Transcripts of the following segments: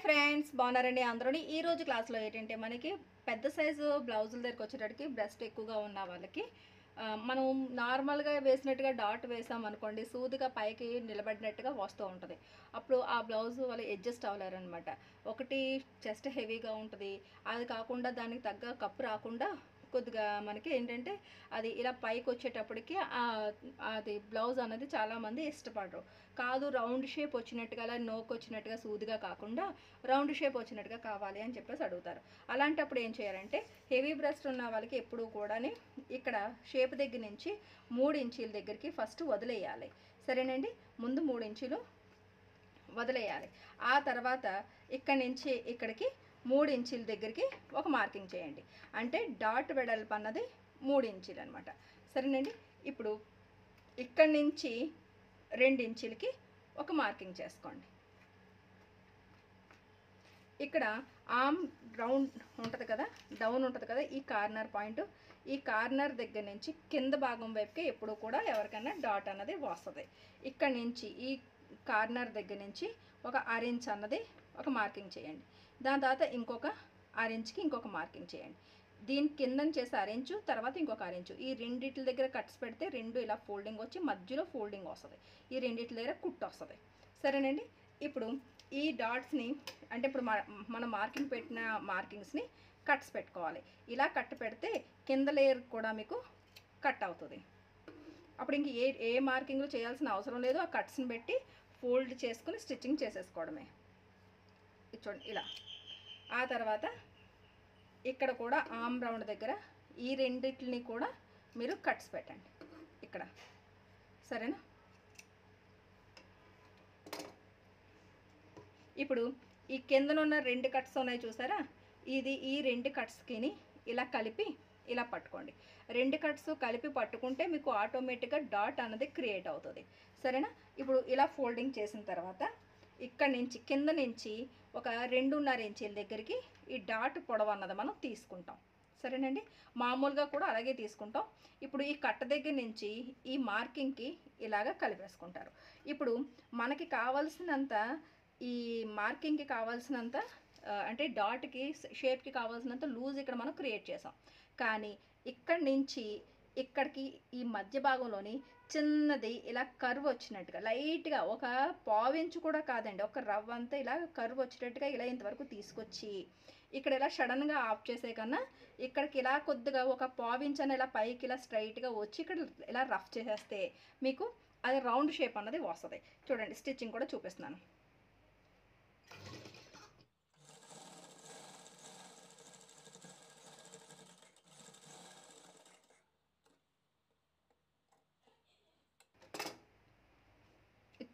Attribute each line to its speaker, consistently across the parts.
Speaker 1: Friends బాగున్నారండి అందరూని ఈ రోజు క్లాస్లో ఏంటంటే మనకి పెద్ద సైజు బ్లౌజుల దగ్గరికి వచ్చేటప్పటికి బ్రెస్ట్ ఎక్కువగా ఉన్న వాళ్ళకి మనం నార్మల్గా వేసినట్టుగా డాట్ వేసాం అనుకోండి సూదిగా పైకి నిలబడినట్టుగా వస్తూ ఉంటుంది. అప్పుడు ఆ బ్లౌజ్ వాళ్ళు అడ్జస్ట్ అవ్వలేరనమాట. ఒకటి చెస్ట్ హెవీగా ఉంటుంది, అది కాకుండా దానికి తగ్గ కప్పు రాకుండా కొద్దిగా మనకి ఏంటంటే అది ఇలా పైకి వచ్చేటప్పటికి అది బ్లౌజ్ అనేది చాలామంది ఇష్టపడరు. కాదు రౌండ్ షేప్ వచ్చినట్టుగా అలా నోకు వచ్చినట్టుగా సూదిగా కాకుండా రౌండ్ షేప్ వచ్చినట్టుగా కావాలి అని చెప్పేసి అడుగుతారు. అలాంటప్పుడు ఏం చేయాలంటే హెవీ బ్రెస్ట్ ఉన్న వాళ్ళకి ఎప్పుడూ కూడా ఇక్కడ షేప్ దగ్గర నుంచి 3 ఇంచీల దగ్గరికి ఫస్ట్ వదిలేయాలి. సరేనండి, ముందు 3 ఇంచులు వదిలేయాలి. ఆ తర్వాత ఇక్కడి నుంచి ఇక్కడికి 3 ఇంచీల దగ్గరికి ఒక మార్కింగ్ చేయండి. అంటే డాట్ వెడల్పు అన్నది 3 ఇంచీలు అనమాట. సరేనండి, ఇప్పుడు ఇక్కడి నుంచి 2 ఇంచీలకి ఒక మార్కింగ్ చేసుకోండి. ఇక్కడ ఆర్మ్ రౌండ్ ఉంటుంది కదా, డౌన్ ఉంటుంది కదా, ఈ కార్నర్ పాయింట్, ఈ కార్నర్ దగ్గర నుంచి కింద భాగం వైపుకి ఎప్పుడు కూడా ఎవరికైనా డాట్ అన్నది వస్తుంది. ఇక్కడ నుంచి ఈ కార్నర్ దగ్గర నుంచి ఒక 1/2 ఇంచ్ అన్నది ఒక మార్కింగ్ చేయండి. దాని తర్వాత ఇంకొక 1/2 ఇంచ్కి ఇంకొక మార్కింగ్ చేయండి. దీని కిందని చేసి 1/2 ఇంచు, తర్వాత ఇంకొక 1/2 ఇంచు. ఈ రెండిట్ల దగ్గర కట్స్ పెడితే రెండు ఇలా ఫోల్డింగ్ వచ్చి మధ్యలో ఫోల్డింగ్ వస్తుంది. ఈ రెండిట్ల దగ్గర కుట్టు వస్తుంది. సరేనండి, ఇప్పుడు ఈ డాట్స్ని అంటే ఇప్పుడు మనం మార్కింగ్ పెట్టిన మార్కింగ్స్ని కట్స్ పెట్టుకోవాలి. ఇలా కట్ పెడితే కింద లేయర్ కూడా మీకు కట్ అవుతుంది. అప్పుడు ఇంక ఏ మార్కింగ్లు చేయాల్సిన అవసరం లేదు. ఆ కట్స్ని పెట్టి ఫోల్డ్ చేసుకుని స్టిచ్చింగ్ చేసేసుకోవడమే. చూడండి ఇలా. ఆ తర్వాత ఇక్కడ కూడా ఆర్మ్ రౌండ్ దగ్గర ఈ రెండిట్లని కూడా మీరు కట్స్ పెట్టండి ఇక్కడ. సరేనా, ఇప్పుడు ఈ కిందనున్న 2 కట్స్ ఉన్నాయి చూసారా, ఈ 2 కట్స్కి ఇలా కలిపి ఇలా పట్టుకోండి. 2 కట్స్ కలిపి పట్టుకుంటే మీకు ఆటోమేటిక్గా డాట్ అన్నది క్రియేట్ అవుతుంది. సరేనా, ఇప్పుడు ఇలా ఫోల్డింగ్ చేసిన తర్వాత ఇక్కడ నుంచి కింద నుంచి ఒక 2.5 ఇంచీల దగ్గరికి ఈ డాట్ పొడవు అన్నది మనం తీసుకుంటాం. సరేనండి, మామూలుగా కూడా అలాగే తీసుకుంటాం. ఇప్పుడు ఈ కట్ట దగ్గర నుంచి ఈ మార్కింగ్కి ఇలాగ కలిపేసుకుంటారు. ఇప్పుడు మనకి కావాల్సినంత ఈ మార్కింగ్కి కావాల్సినంత అంటే డాట్కి షేప్కి కావాల్సినంత లూజ్ ఇక్కడ మనం క్రియేట్ చేసాం. కానీ ఇక్కడి నుంచి ఇక్కడికి ఈ మధ్య భాగంలోని చిన్నది ఇలా కర్వ్ వచ్చినట్టుగా లైట్గా ఒక పావించు కూడా కాదండి, ఒక రవ్వ అంతా ఇలా కర్వ్ వచ్చేటట్టుగా ఇలా ఇంతవరకు తీసుకొచ్చి ఇక్కడ ఇలా సడన్గా ఆఫ్ చేసే కన్నా ఇక్కడికి ఇలా కొద్దిగా ఒక పావించ్ అని ఇలా పైకి ఇలా స్ట్రైట్గా వచ్చి ఇక్కడ ఇలా రఫ్ చేసేస్తే మీకు అది రౌండ్ షేప్ అన్నది వస్తుంది. చూడండి, స్టిచ్చింగ్ కూడా చూపిస్తున్నాను.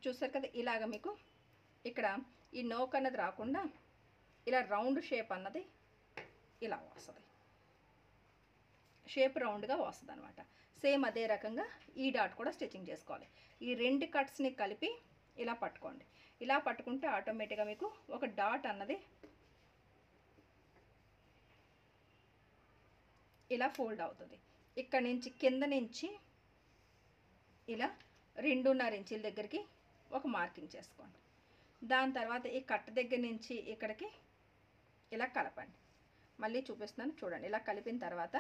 Speaker 1: చూసారు కదా, ఇలాగ మీకు ఇక్కడ ఈ నోక్ అన్నది రాకుండా ఇలా రౌండ్ షేప్ అన్నది ఇలా వస్తుంది. షేప్ రౌండ్గా వస్తుంది అనమాట. సేమ్ అదే రకంగా ఈ డాట్ కూడా స్టిచ్చింగ్ చేసుకోవాలి. ఈ 2 కట్స్ని కలిపి ఇలా పట్టుకోండి. ఇలా పట్టుకుంటే ఆటోమేటిక్గా మీకు ఒక డాట్ అన్నది ఇలా ఫోల్డ్ అవుతుంది. ఇక్కడ నుంచి కింద నుంచి ఇలా 2.5 ఇంచీల దగ్గరికి ఒక మార్కింగ్ చేసుకోండి. దాని తర్వాత ఈ కట్ దగ్గర నుంచి ఇక్కడికి ఇలా కలపండి. మళ్ళీ చూపిస్తున్నాను చూడండి. ఇలా కలిపిన తర్వాత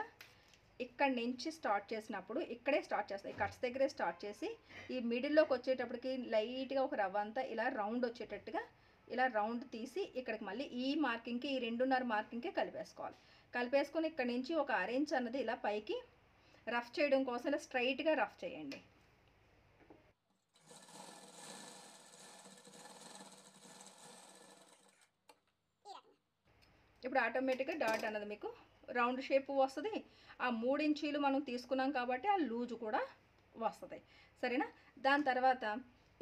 Speaker 1: ఇక్కడి నుంచి స్టార్ట్ చేసినప్పుడు ఇక్కడే స్టార్ట్ చేస్తాయి, కట్స్ దగ్గరే స్టార్ట్ చేసి ఈ మిడిల్లోకి వచ్చేటప్పటికి లైట్గా ఒక రవ్వ అంతా ఇలా రౌండ్ వచ్చేటట్టుగా ఇలా రౌండ్ తీసి ఇక్కడికి మళ్ళీ ఈ మార్కింగ్కి ఈ 2.5 మార్కింగ్కి కలిపేసుకోవాలి. కలిపేసుకొని ఇక్కడి నుంచి ఒక 1/2 ఇంచ్ అన్నది ఇలా పైకి రఫ్ చేయడం కోసం ఇలా స్ట్రైట్గా రఫ్ చేయండి. ఇప్పుడు ఆటోమేటిక్గా డాట్ అన్నది మీకు రౌండ్ షేప్ వస్తుంది. ఆ 3 ఇంచీలు మనం తీసుకున్నాం కాబట్టి ఆ లూజు కూడా వస్తుంది. సరేనా, దాని తర్వాత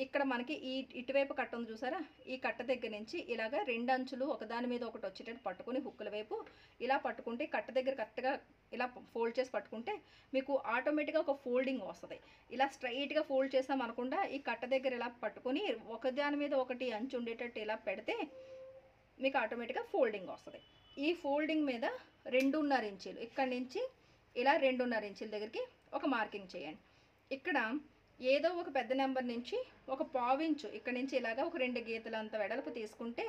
Speaker 1: ఇక్కడ మనకి ఇటువైపు కట్ట ఉంది చూసారా, ఈ కట్ట దగ్గర నుంచి ఇలాగ 2 అంచులు ఒకదాని మీద ఒకటి వచ్చేటట్టు పట్టుకుని హుక్కుల వైపు ఇలా పట్టుకుంటే కట్ట దగ్గర కరెక్ట్గా ఇలా ఫోల్డ్ చేసి పట్టుకుంటే మీకు ఆటోమేటిక్గా ఒక ఫోల్డింగ్ వస్తుంది. ఇలా స్ట్రైట్గా ఫోల్డ్ చేసాం అనకుండా ఈ కట్ట దగ్గర ఇలా పట్టుకొని ఒకదాని మీద ఒకటి అంచు ఉండేటట్టు ఇలా పెడితే మీకు ఆటోమేటిక్గా ఫోల్డింగ్ వస్తుంది. ఈ ఫోల్డింగ్ మీద 2.5 ఇంచీలు ఇక్కడి నుంచి ఇలా 2.5 ఇంచీల దగ్గరికి ఒక మార్కింగ్ చేయండి. ఇక్కడ ఏదో ఒక పెద్ద నెంబర్ నుంచి ఒక పావించు ఇక్కడ నుంచి ఇలాగా ఒక 2 గీతలంత వెడల్పు తీసుకుంటే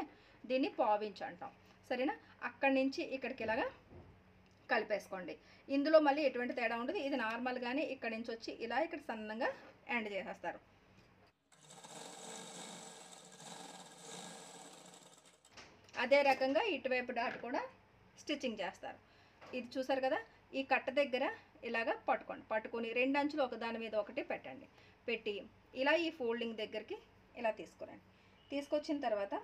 Speaker 1: దీన్ని పావించు అంటాం. సరేనా? అక్కడి నుంచి ఇక్కడికి ఇలాగా కలిపేసుకోండి. ఇందులో మళ్ళీ ఎటువంటి తేడా ఉండదు. ఇది నార్మల్గానే ఇక్కడి నుంచి వచ్చి ఇలా ఇక్కడ సన్నంగా ఎండ్ చేసేస్తారు. అదే రకంగా ఇటువైపు డాట్ కూడా స్టిచ్చింగ్ చేస్తారు. ఇది చూసారు కదా, ఈ కట్ట దగ్గర ఇలాగా పట్టుకొని 2 అంచులు ఒకదాని మీద ఒకటి పెట్టండి. పెట్టి ఇలా ఈ ఫోల్డింగ్ దగ్గరికి ఇలా తీసుకురండి. తీసుకొచ్చిన తర్వాత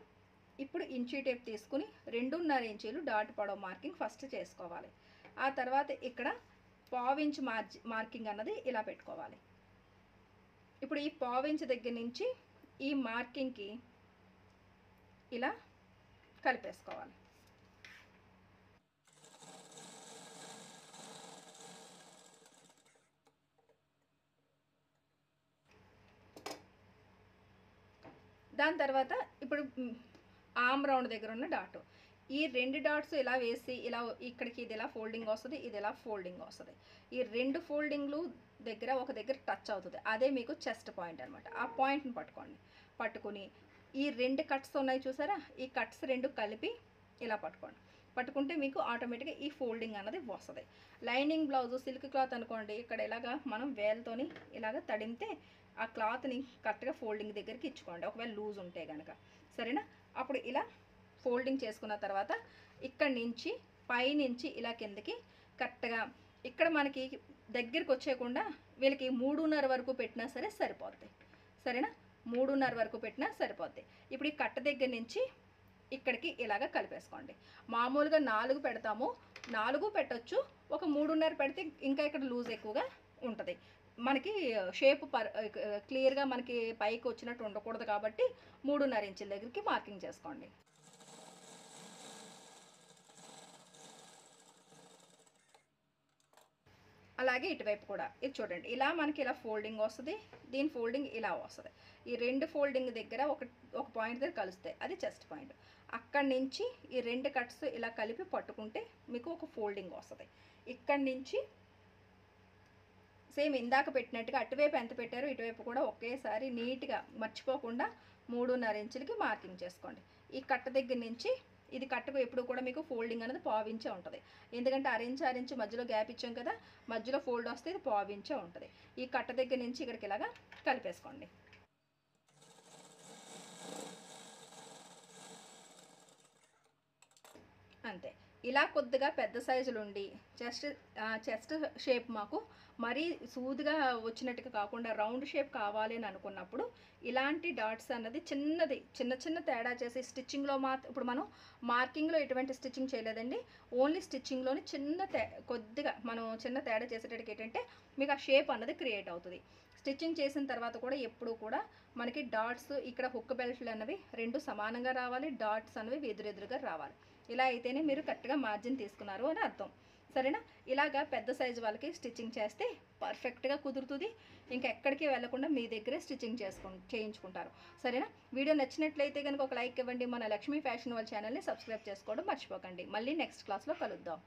Speaker 1: ఇప్పుడు ఇంచీ టేప్ తీసుకుని 2.5 ఇంచీలు డాట్ పొడవు మార్కింగ్ ఫస్ట్ చేసుకోవాలి. ఆ తర్వాత ఇక్కడ పావించ్ మార్కింగ్ అన్నది ఇలా పెట్టుకోవాలి. ఇప్పుడు ఈ పావించ్ దగ్గర నుంచి ఈ మార్కింగ్కి ఇలా కలిపేసుకోవాలి. దాని తర్వాత ఇప్పుడు ఆర్మ్ రౌండ్ దగ్గర ఉన్న డాట్, ఈ 2 డాట్స్ ఇలా వేసి ఇలా ఇక్కడికి ఇది ఇలా ఫోల్డింగ్ వస్తుంది, ఇది ఇలా ఫోల్డింగ్ వస్తుంది. ఈ 2 ఫోల్డింగ్లు దగ్గర ఒక దగ్గర టచ్ అవుతుంది. అదే మీకు చెస్ట్ పాయింట్ అనమాట. ఆ పాయింట్ని పట్టుకుని ఈ 2 కట్స్ ఉన్నాయి చూసారా, ఈ కట్స్ 2 కలిపి ఇలా పట్టుకుంటే మీకు ఆటోమేటిక్గా ఈ ఫోల్డింగ్ అన్నది వస్తుంది. లైనింగ్ బ్లౌజ్ సిల్క్ క్లాత్ అనుకోండి, ఇక్కడ ఇలాగా మనం వేలుతోని ఇలాగ తడిమితే ఆ క్లాత్ని కరెక్ట్గా ఫోల్డింగ్ దగ్గరికి ఇచ్చుకోండి, ఒకవేళ లూజ్ ఉంటే కనుక. సరేనా? అప్పుడు ఇలా ఫోల్డింగ్ చేసుకున్న తర్వాత ఇక్కడి నుంచి పైనుంచి ఇలా కిందకి కరెక్ట్గా ఇక్కడ మనకి దగ్గరికి వచ్చేయకుండా వీళ్ళకి 3.5 వరకు పెట్టినా సరే సరిపోద్ది. సరేనా? 3.5 వరకు పెట్టినా సరిపోద్ది. ఇప్పుడు ఈ కట్ట దగ్గర నుంచి ఇక్కడికి ఇలాగ కలిపేసుకోండి. మామూలుగా 4 పెడతాము, 4 పెట్టచ్చు. ఒక 3.5 పెడితే ఇంకా ఇక్కడ లూజ్ ఎక్కువగా ఉంటుంది. మనకి షేప్ క్లియర్గా మనకి పైకి వచ్చినట్టు ఉండకూడదు కాబట్టి 3.5 ఇంచుల దగ్గరికి మార్కింగ్ చేసుకోండి. అలాగే ఇటువైపు కూడా ఇది చూడండి, ఇలా మనకి ఇలా ఫోల్డింగ్ వస్తుంది, దీని ఫోల్డింగ్ ఇలా వస్తుంది. ఈ 2 ఫోల్డింగ్ దగ్గర ఒక పాయింట్ దగ్గర కలుస్తాయి, అది చెస్ట్ పాయింట్. అక్కడి నుంచి ఈ 2 కట్స్ ఇలా కలిపి పట్టుకుంటే మీకు ఒక ఫోల్డింగ్ వస్తుంది. ఇక్కడి నుంచి సేమ్ ఇందాక పెట్టినట్టుగా అటువైపు ఎంత పెట్టారో ఇటువైపు కూడా ఒకేసారి నీట్గా మర్చిపోకుండా 3.5 ఇంచులకి మార్కింగ్ చేసుకోండి. ఈ కట్ట దగ్గర నుంచి ఇది కట్టకు ఎప్పుడు కూడా మీకు ఫోల్డింగ్ అనేది పావించే ఉంటుంది. ఎందుకంటే 1.5 ఇంచు మధ్యలో గ్యాప్ ఇచ్చాం కదా, మధ్యలో ఫోల్డ్ వస్తే ఇది పావించే ఉంటుంది. ఈ కట్ట దగ్గర నుంచి ఇక్కడికి ఇలాగా కలిపేసుకోండి. అంతే. ఇలా కొద్దిగా పెద్ద సైజులు ఉండి చెస్ట్ షేప్ మాకు మరీ సూదిగా వచ్చినట్టుగా కాకుండా రౌండ్ షేప్ కావాలి అని అనుకున్నప్పుడు ఇలాంటి డాట్స్ అన్నది చిన్న తేడా చేసి స్టిచ్చింగ్లో ఇప్పుడు మనం మార్కింగ్లో ఎటువంటి స్టిచ్చింగ్ చేయలేదండి, ఓన్లీ స్టిచ్చింగ్లోని కొద్దిగా మనం చిన్న తేడా చేసేటట్టుగా ఏంటంటే మీకు ఆ షేప్ అన్నది క్రియేట్ అవుతుంది. స్టిచ్చింగ్ చేసిన తర్వాత కూడా ఎప్పుడు కూడా మనకి డాట్స్ ఇక్కడ హుక్ బెల్ట్లు అన్నవి 2 సమానంగా రావాలి, డాట్స్ అనేవి ఎదురెదురుగా రావాలి. ఇలా అయితేనే మీరు కరెక్ట్గా మార్జిన్ తీసుకున్నారు అని అర్థం. సరేనా? ఇలాగా పెద్ద సైజు వాళ్ళకి స్టిచ్చింగ్ చేస్తే పర్ఫెక్ట్గా కుదురుతుంది. ఇంకా ఎక్కడికి వెళ్ళకుండా మీ దగ్గరే స్టిచ్చింగ్ చేయించుకుంటారు. సరేనా? వీడియో నచ్చినట్లయితే కనుక ఒక లైక్ ఇవ్వండి. మన లక్ష్మీ ఫ్యాషన్ వాళ్ళ ఛానల్ని సబ్స్క్రైబ్ చేసుకోవడం మర్చిపోకండి. మళ్ళీ నెక్స్ట్ క్లాస్లో కలుద్దాం.